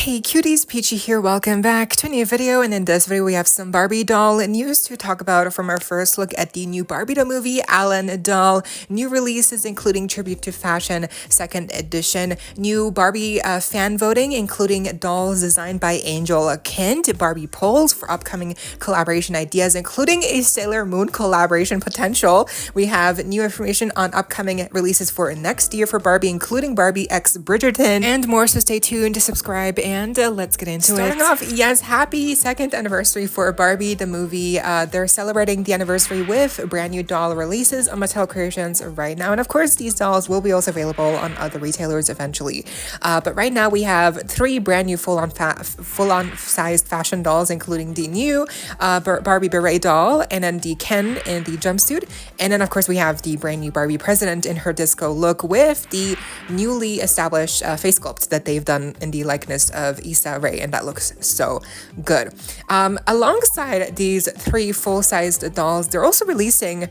Hey cuties, PeachY here, welcome back to a new video, and in this video we have some Barbie doll news to talk about from our first look at the new Barbie doll movie, ALLAN doll, new releases including Tribute to Fashion 2nd edition, new Barbie fan voting including dolls designed by Angel Kent, Barbie polls for upcoming collaboration ideas including a Sailor Moon collaboration potential. We have new information on upcoming releases for next year for Barbie including Barbie x Bridgerton and more, so stay tuned to subscribe and let's get into it. Starting off, yes, happy 2nd anniversary for Barbie the movie. They're celebrating the anniversary with brand new doll releases on Mattel Creations right now, and of course these dolls will be also available on other retailers eventually. But right now we have 3 brand new full-on sized fashion dolls, including the new Barbie beret doll, and then the Ken in the jumpsuit, and then of course we have the brand new Barbie president in her disco look with the newly established face sculpt that they've done in the likeness of Issa Rae, and that looks so good. Alongside these 3 full-sized dolls, they're also releasing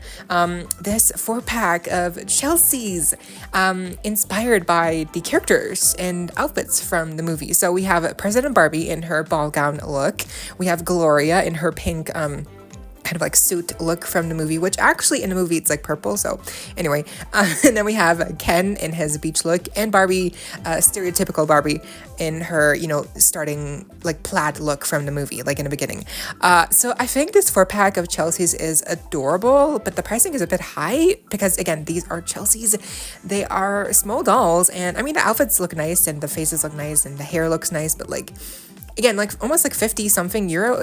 this 4-pack of Chelsea's inspired by the characters and outfits from the movie. So we have President Barbie in her ball gown look, we have Gloria in her pink kind of like suit look from the movie, which actually in the movie it's like purple, so anyway. And then we have Ken in his beach look, and Barbie, stereotypical Barbie in her, you know, starting like plaid look from the movie, like in the beginning. So I think this 4-pack of Chelsea's is adorable, but the pricing is a bit high because again, these are Chelsea's. They are small dolls, and I mean the outfits look nice and the faces look nice and the hair looks nice, but like again, like almost like 50 something euro,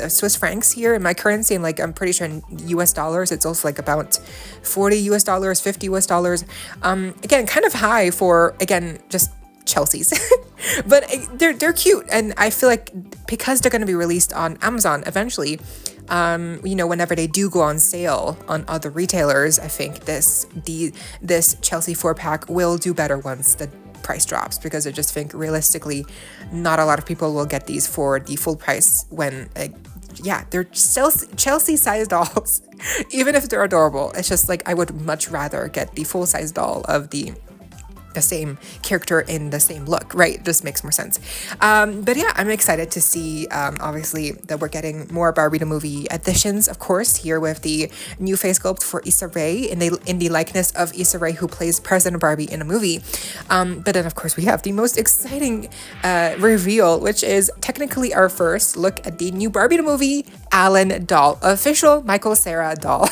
Swiss francs here in my currency, and like I'm pretty sure in US dollars it's also like about 40 US dollars, 50 US dollars. Again, kind of high for, again, just Chelsea's. But they're cute, and I feel like because they're going to be released on Amazon eventually, you know, whenever they do go on sale on other retailers, I think this Chelsea 4-pack will do better once the price drops, because I just think realistically not a lot of people will get these for the full price when yeah, they're Chelsea sized dolls. Even if they're adorable, it's just like I would much rather get the full size doll of the same character in the same look, right? It just makes more sense. But yeah, I'm excited to see, obviously, that we're getting more Barbie the movie additions, of course, here with the new face sculpt for Issa Rae in the likeness of Issa Rae, who plays President Barbie in a movie. But then, of course, we have the most exciting reveal, which is technically our first look at the new Barbie the movie ALLAN doll, official Michael Cera doll.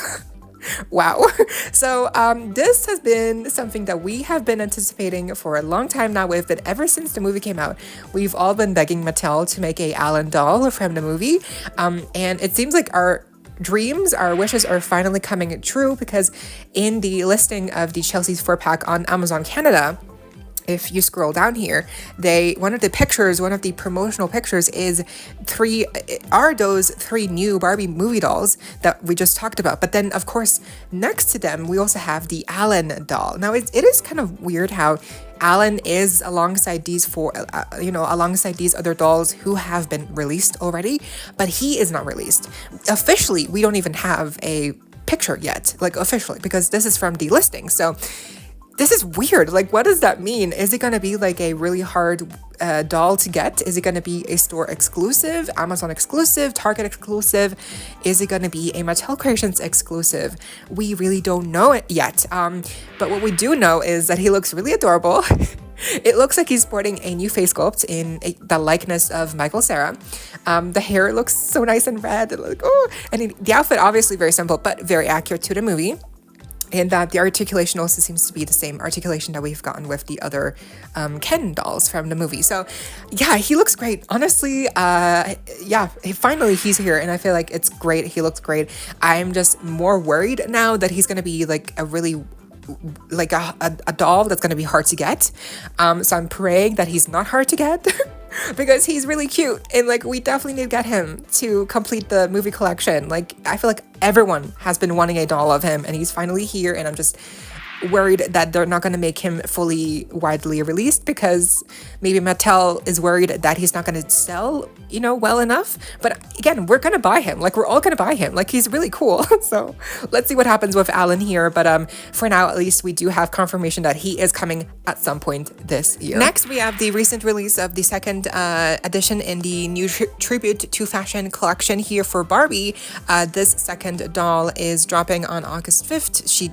Wow. So this has been something that we have been anticipating for a long time now. We've been, ever since the movie came out, we've all been begging Mattel to make a ALLAN doll from the movie, and it seems like our dreams, our wishes are finally coming true, because in the listing of the Chelsea's 4-pack on Amazon Canada, if you scroll down here, one of the promotional pictures is those 3 new Barbie movie dolls that we just talked about. But then, of course, next to them, we also have the ALLAN doll. Now, it is kind of weird how ALLAN is alongside these alongside these other dolls who have been released already, but he is not released. Officially, we don't even have a picture yet, like officially, because this is from the listing. So this is weird. Like, what does that mean? Is it going to be like a really hard doll to get? Is it going to be a store exclusive, Amazon exclusive, Target exclusive? Is it going to be a Mattel Creations exclusive? We really don't know it yet. But what we do know is that he looks really adorable. It looks like he's sporting a new face sculpt in the likeness of Michael Cera. The hair looks so nice and red. Like, oh, and the outfit obviously very simple, but very accurate to the movie. And that the articulation also seems to be the same articulation that we've gotten with the other Ken dolls from the movie. So yeah, he looks great. Honestly, yeah, finally he's here, and I feel like it's great. He looks great. I'm just more worried now that he's going to be like a really like a doll that's going to be hard to get. So I'm praying that he's not hard to get because he's really cute, and like we definitely need to get him to complete the movie collection. Like I feel like everyone has been wanting a doll of him, and he's finally here, and I'm just worried that they're not going to make him fully widely released because maybe Mattel is worried that he's not going to sell, you know, well enough. But again, we're going to buy him. Like, we're all going to buy him. Like, he's really cool. So let's see what happens with Allan here. But for now, at least, we do have confirmation that he is coming at some point this year. Next, we have the recent release of the second edition in the new tribute to fashion collection here for Barbie. This second doll is dropping on August 5th. She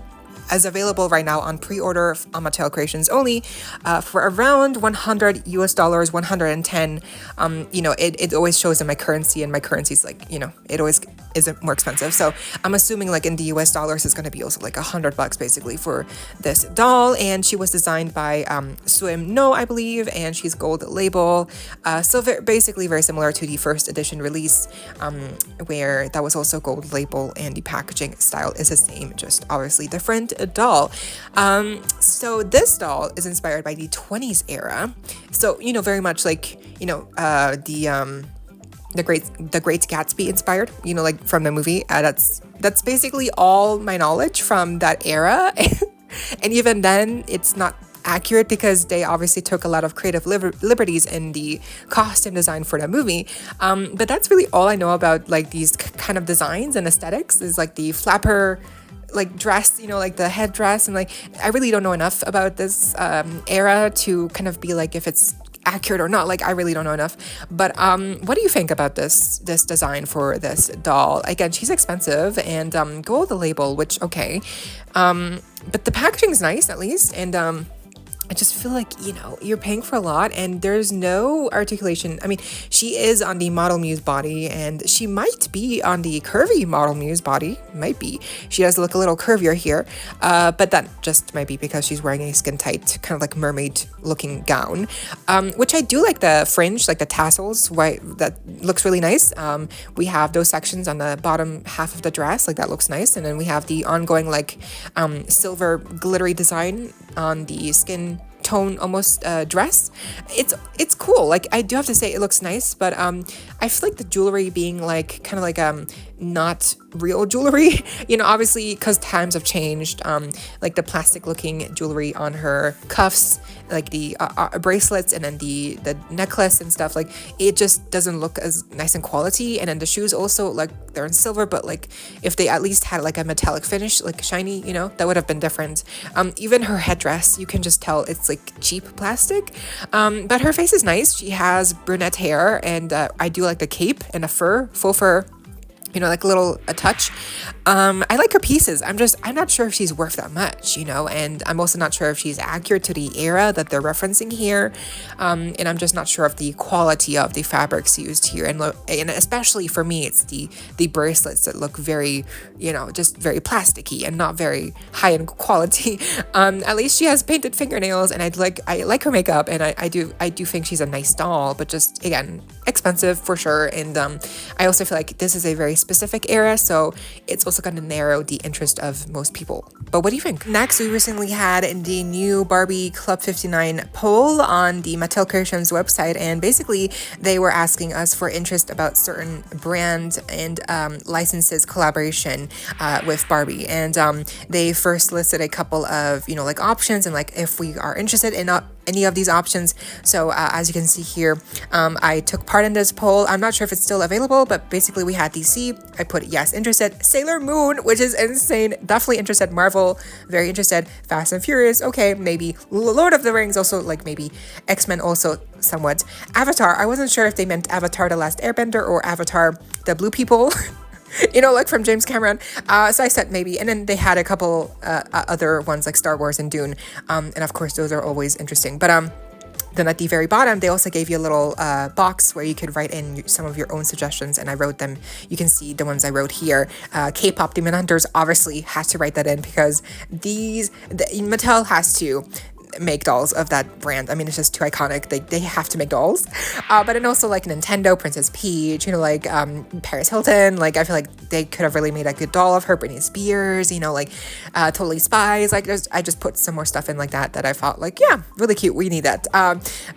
is available right now on pre-order on Mattel Creations only for around $100 US, 110. You know, it always shows in my currency, and my currency is like, you know, it always isn't more expensive. So I'm assuming like in the US dollars, it's going to be also like $100 basically for this doll. And she was designed by Swim No, I believe, and she's gold label. So basically very similar to the first edition release, where that was also gold label, and the packaging style is the same, just obviously different doll. So this doll is inspired by the 20s era. So, you know, very much like, you know, the Great Gatsby inspired, you know, like from the movie. That's basically all my knowledge from that era. And even then, it's not accurate because they obviously took a lot of creative liberties in the costume design for that movie. But that's really all I know about like these kind of designs and aesthetics, is like the flapper like dress, you know, like the headdress, and like I really don't know enough about this era to kind of be like if it's accurate or not. Like I really don't know enough. But what do you think about this design for this doll? Again, she's expensive and gold label, which okay, but the packaging is nice at least, and I just feel like, you know, you're paying for a lot and there's no articulation. I mean, she is on the Model Muse body, and she might be on the curvy Model Muse body. Might be. She does look a little curvier here, but that just might be because she's wearing a skin tight, kind of like mermaid looking gown, which I do like the fringe, like the tassels, white, that looks really nice. We have those sections on the bottom half of the dress, like that looks nice. And then we have the ongoing like silver glittery design on the skin tone almost dress. It's cool. Like I do have to say it looks nice, but I feel like the jewelry being like kind of like not real jewelry, you know, obviously because times have changed. Like the plastic looking jewelry on her cuffs, like the bracelets, and then the necklace and stuff, like it just doesn't look as nice in quality. And then the shoes also, like they're in silver, but like if they at least had like a metallic finish, like shiny, you know, that would have been different. Even her headdress, you can just tell it's like cheap plastic, but her face is nice. She has brunette hair, and I do like the cape and the full fur, you know, like a touch. I like her pieces. I'm not sure if she's worth that much, you know, and I'm also not sure if she's accurate to the era that they're referencing here. And I'm just not sure of the quality of the fabrics used here. And especially for me, it's the bracelets that look very, you know, just very plasticky and not very high in quality. At least she has painted fingernails, and I like her makeup, and I do think she's a nice doll, but just again, expensive for sure. And I also feel like this is a very specific era, so it's also going to narrow the interest of most people. But what do you think? Next, we recently had the new Barbie Club 59 poll on the Mattel Creations website, and basically they were asking us for interest about certain brand and licenses collaboration with Barbie. And they first listed a couple of, you know, like options, and like if we are interested in any of these options. So as you can see here, I took part in this poll. I'm not sure if it's still available, but basically we had DC. I put yes, interested. Sailor Moon, which is insane. Definitely interested. Marvel, very interested. Fast and Furious, okay, maybe. Lord of the Rings, also like maybe. X-Men also somewhat. Avatar, I wasn't sure if they meant Avatar The Last Airbender or Avatar The Blue People. You know, like from James Cameron. So I said maybe. And then they had a couple other ones like Star Wars and Dune. And of course, those are always interesting. But then at the very bottom, they also gave you a little box where you could write in some of your own suggestions. And I wrote them. You can see the ones I wrote here. K-pop Demon Hunters obviously has to write that in because Mattel has to. make dolls of that brand. I mean, it's just too iconic. They have to make dolls. But then also like Nintendo, Princess Peach, you know, like Paris Hilton. Like I feel like they could have really made a good doll of her. Britney Spears, you know, like Totally Spies. Like I just put some more stuff in like that I thought like, yeah, really cute. We need that.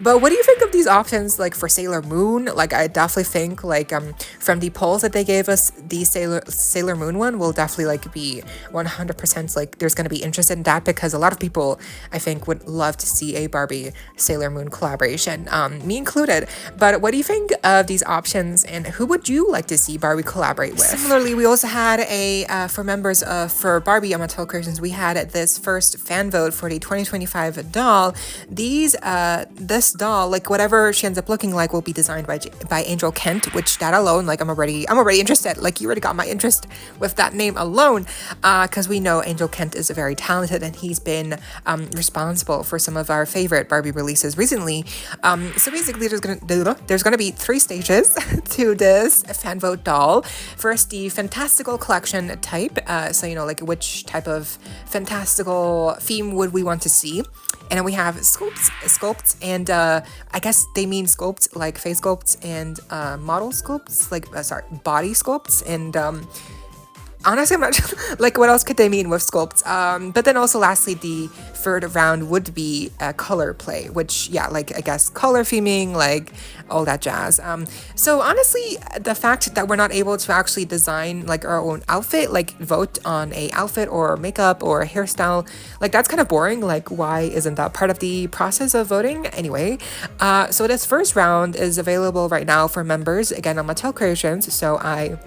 But what do you think of these options like for Sailor Moon? Like I definitely think like from the polls that they gave us, the Sailor Moon one will definitely like be 100% like there's going to be interest in that, because a lot of people I think would love to see a Barbie Sailor Moon collaboration, me included. But what do you think of these options, and who would you like to see Barbie collaborate with? Similarly, we also had a for members of for Barbie on Mattel Creations, we had this first fan vote for the 2025 doll. This doll, like whatever she ends up looking like, will be designed by Angel Kent, which that alone, like I'm already interested. Like you already got my interest with that name alone, because we know Angel Kent is very talented, and he's been responsible for some of our favorite Barbie releases recently. So basically there's gonna be 3 stages to this fan vote doll. First, the fantastical collection type, so you know, like which type of fantastical theme would we want to see. And then we have sculpts, and I guess they mean sculpts like face sculpts and model sculpts, like body sculpts, and honestly, I'm not sure, like what else could they mean with sculpts? But then also lastly, the third round would be color play, which, yeah, like I guess color theming, like all that jazz. So honestly, the fact that we're not able to actually design like our own outfit, like vote on a outfit or makeup or hairstyle, like that's kind of boring. Like why isn't that part of the process of voting anyway? So this first round is available right now for members, again on Mattel Creations. So I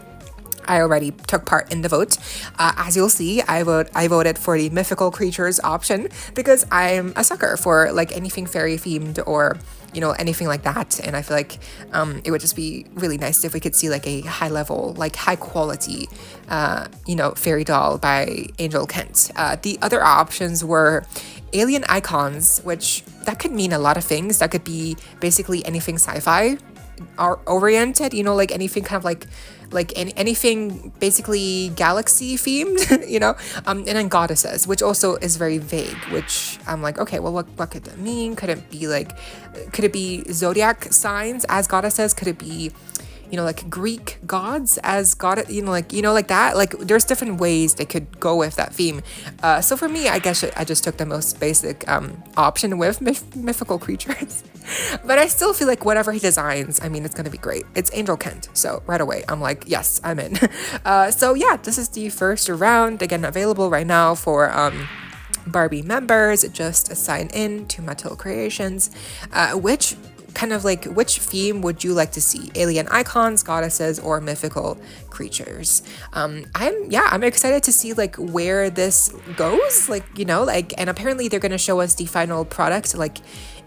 already took part in the vote. As you'll see, I voted for the mythical creatures option because I'm a sucker for like anything fairy themed or, you know, anything like that. And I feel like it would just be really nice if we could see like a high level, like high quality, you know, fairy doll by Angel Kent. The other options were alien icons, which that could mean a lot of things. That could be basically anything sci-fi oriented, you know, like anything kind of like anything basically galaxy themed, you know, and then goddesses, which also is very vague, which I'm like, okay, well, what could that mean? Could it be zodiac signs as goddesses? Could it be, you know, like Greek gods as god, you know, like that. Like there's different ways they could go with that theme. So for me, I guess I just took the most basic option with mythical creatures. But I still feel like whatever he designs, I mean, it's gonna be great. It's Angel Kent, so right away I'm like, yes, I'm in. So yeah, this is the first round, again available right now for Barbie members. Just sign in to Mattel Creations. Which theme would you like to see? Alien icons, goddesses, or mythical creatures? I'm excited to see like where this goes, like, you know, like, and apparently they're gonna show us the final product like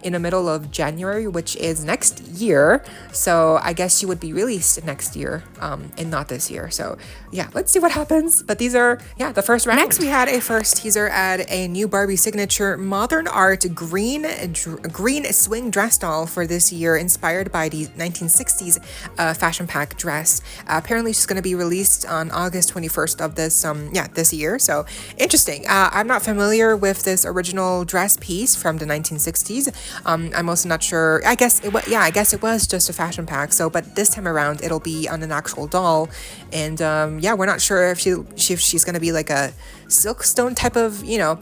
in the middle of January, which is next year. So I guess she would be released next year, and not this year. So yeah, let's see what happens. But these are, yeah, the first round. Next, we had a first teaser at a new Barbie signature modern art green swing dress doll for this year, inspired by the 1960s fashion pack dress. Apparently she's going to be released on August 21st of this year. So interesting. I'm not familiar with this original dress piece from the 1960s. I'm also not sure. I guess it was just a fashion pack. So, but this time around, it'll be on an actual doll, and we're not sure if she's gonna be like a Silkstone type of, you know,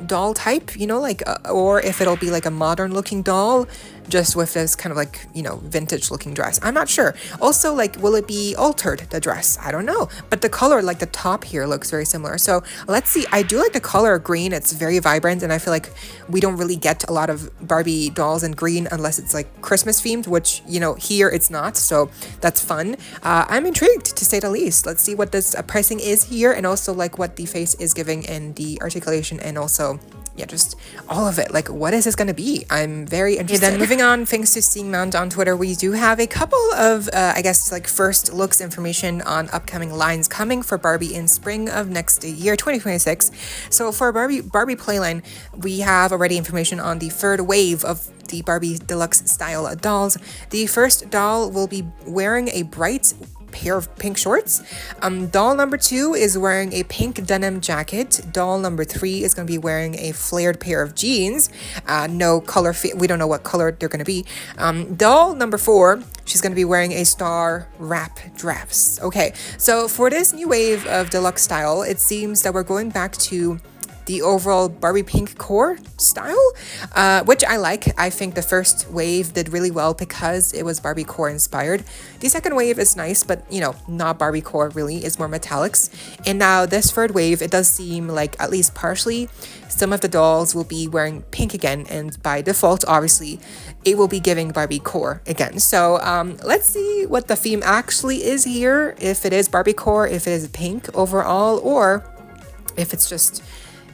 doll type, you know, like, or if it'll be like a modern looking doll just with this kind of like, you know, vintage looking dress. I'm not sure. Also, like, will it be altered, the dress? I don't know. But the color, like the top here, looks very similar. So let's see. I do like the color green. It's very vibrant, and I feel like we don't really get a lot of Barbie dolls in green unless it's like Christmas themed, which, you know, here it's not. So that's fun. I'm intrigued, to say the least. Let's see what this pricing is here, and also like what the face is giving in the articulation, and also, yeah, just all of it. Like, what is this going to be? I'm very interested. Okay, then moving on, thanks to Seeing Mount on Twitter, we do have a couple of, I guess, like first looks information on upcoming lines coming for Barbie in spring of next year, 2026. So for Barbie Playline, we have already information on the third wave of the Barbie Deluxe style dolls. The first doll will be wearing a bright pair of pink shorts. Doll number 2 is wearing a pink denim jacket. Doll number 3 is going to be wearing a flared pair of jeans. No color, we don't know what color they're going to be. Doll number 4, she's going to be wearing a star wrap dress. Okay, so for this new wave of deluxe style, it seems that we're going back to the overall Barbie pink core style, which I like. I think the first wave did really well because it was Barbie core inspired. The second wave is nice, but you know, not Barbie core really, it's more metallics. And now this third wave, it does seem like at least partially, some of the dolls will be wearing pink again, and by default, obviously, it will be giving Barbie core again. So let's see what the theme actually is here, if it is Barbie core, if it is pink overall, or if it's just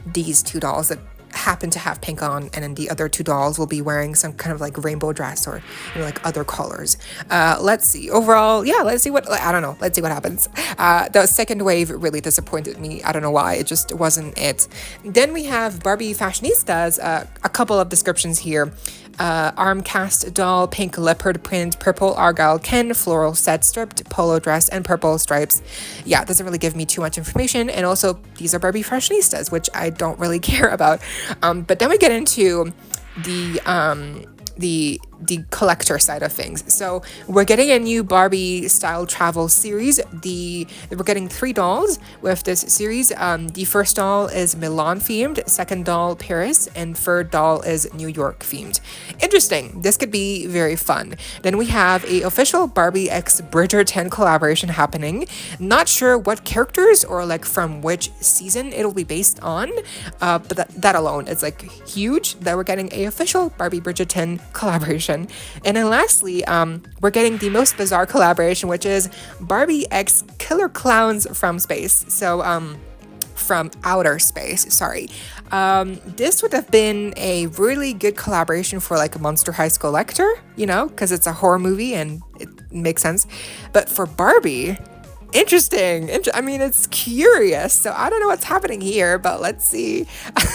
these 2 dolls that happen to have pink on, and then the other 2 dolls will be wearing some kind of like rainbow dress or, you know, like other colors. Let's see. Overall, yeah, let's see what, I don't know. Let's see what happens. The second wave really disappointed me. I don't know why. It just wasn't it. Then we have Barbie fashionistas. A couple of descriptions here. Arm cast doll, pink leopard print, purple argyle Ken, floral set stripped polo dress, and purple stripes. Yeah, it doesn't really give me too much information. And also, these are Barbie fashionistas, which I don't really care about. But then we get into the collector side of things. So we're getting a new Barbie style travel series. We're getting 3 dolls with this series. The first doll is Milan themed, second doll Paris, and third doll is New York themed. Interesting. This could be very fun. Then we have a official Barbie x Bridgerton collaboration happening. Not sure what characters or like from which season it'll be based on, but that alone is like huge that we're getting a official Barbie Bridgerton collaboration. And then lastly, we're getting the most bizarre collaboration, which is Barbie x Killer Clowns from Space. So, from outer space, sorry. This would have been a really good collaboration for like a Monster High Collector, you know, because it's a horror movie and it makes sense. But for Barbie, interesting. I mean, it's curious. So I don't know what's happening here, but let's see.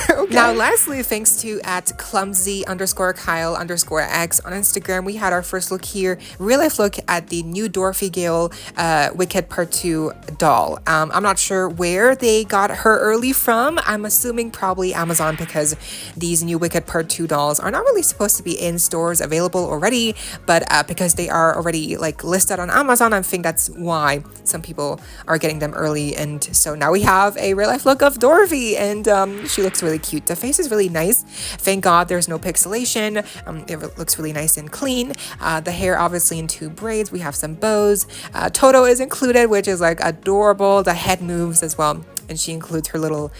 Okay. Now, lastly, thanks to @clumsy_Kyle_X on Instagram, we had our first look here, real life look at the new Dorothy Gale Wicked Part 2 doll. I'm not sure where they got her early from. I'm assuming probably Amazon, because these new Wicked Part 2 dolls are not really supposed to be in stores available already, but because they are already like listed on Amazon, I think that's why some people are getting them early. And so now we have a real life look of Dorothy, and she looks really cute. The face is really nice. Thank God there's no pixelation. It looks really nice and clean. The hair obviously in 2 braids. We have some bows. Toto is included, which is like adorable. The head moves as well. And she includes her little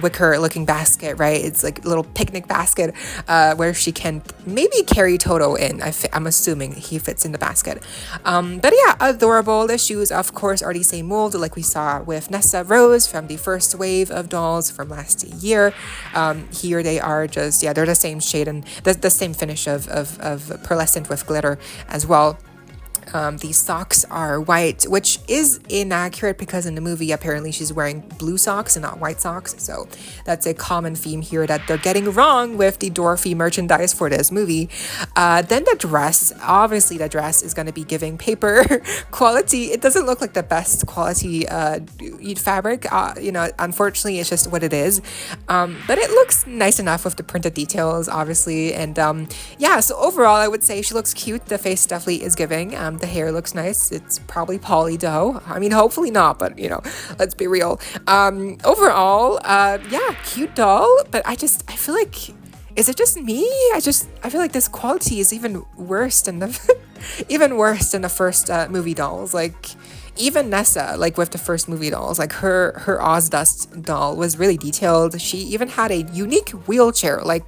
wicker looking basket, right? It's like a little picnic basket where she can maybe carry Toto in. I'm assuming he fits in the basket. But yeah, adorable. The shoes, of course, are the same mold like we saw with Nessa Rose from the first wave of dolls from last year. Here they are just, yeah, they're the same shade and the same finish of pearlescent with glitter as well. These socks are white, which is inaccurate because in the movie apparently she's wearing blue socks and not white socks, so that's a common theme here that they're getting wrong with the Dorothy merchandise for this movie. Then the dress, obviously the dress is going to be giving paper quality. It doesn't look like the best quality fabric, you know, unfortunately it's just what it is, but it looks nice enough with the printed details obviously. And yeah, so overall I would say she looks cute. The face definitely is giving. The hair looks nice. It's probably poly dough. I mean, hopefully not, but you know, let's be real. Overall, yeah, cute doll, but I feel like, is it just me? I feel like this quality is even worse than the first movie dolls. Like even Nessa, like with the first movie dolls, like her Ozdust doll was really detailed. She even had a unique wheelchair. Like,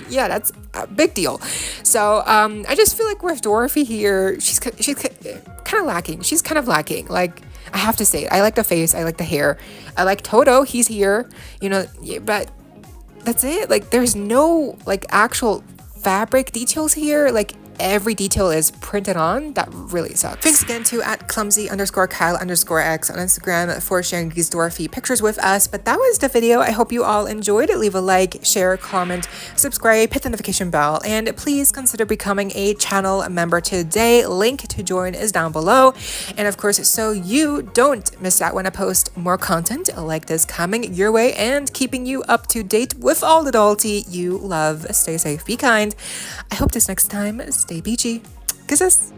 yeah, that's a big deal. So I just feel like with Dorothy here, she's kind of lacking. She's kind of lacking. Like, I have to say it. I like the face. I like the hair. I like Toto. He's here, you know, but that's it. Like, there's no like actual fabric details here. Like, every detail is printed on, that really sucks. Thanks again to at clumsy_Kyle_X on Instagram for sharing these Dorothy pictures with us. But that was the video. I hope you all enjoyed it. Leave a like, share, comment, subscribe, hit the notification bell, and please consider becoming a channel member today. Link to join is down below. And of course, so you don't miss out when I post more content like this coming your way and keeping you up to date with all the Dorothy you love. Stay safe, be kind. I hope this next time, stay peachy. Kisses.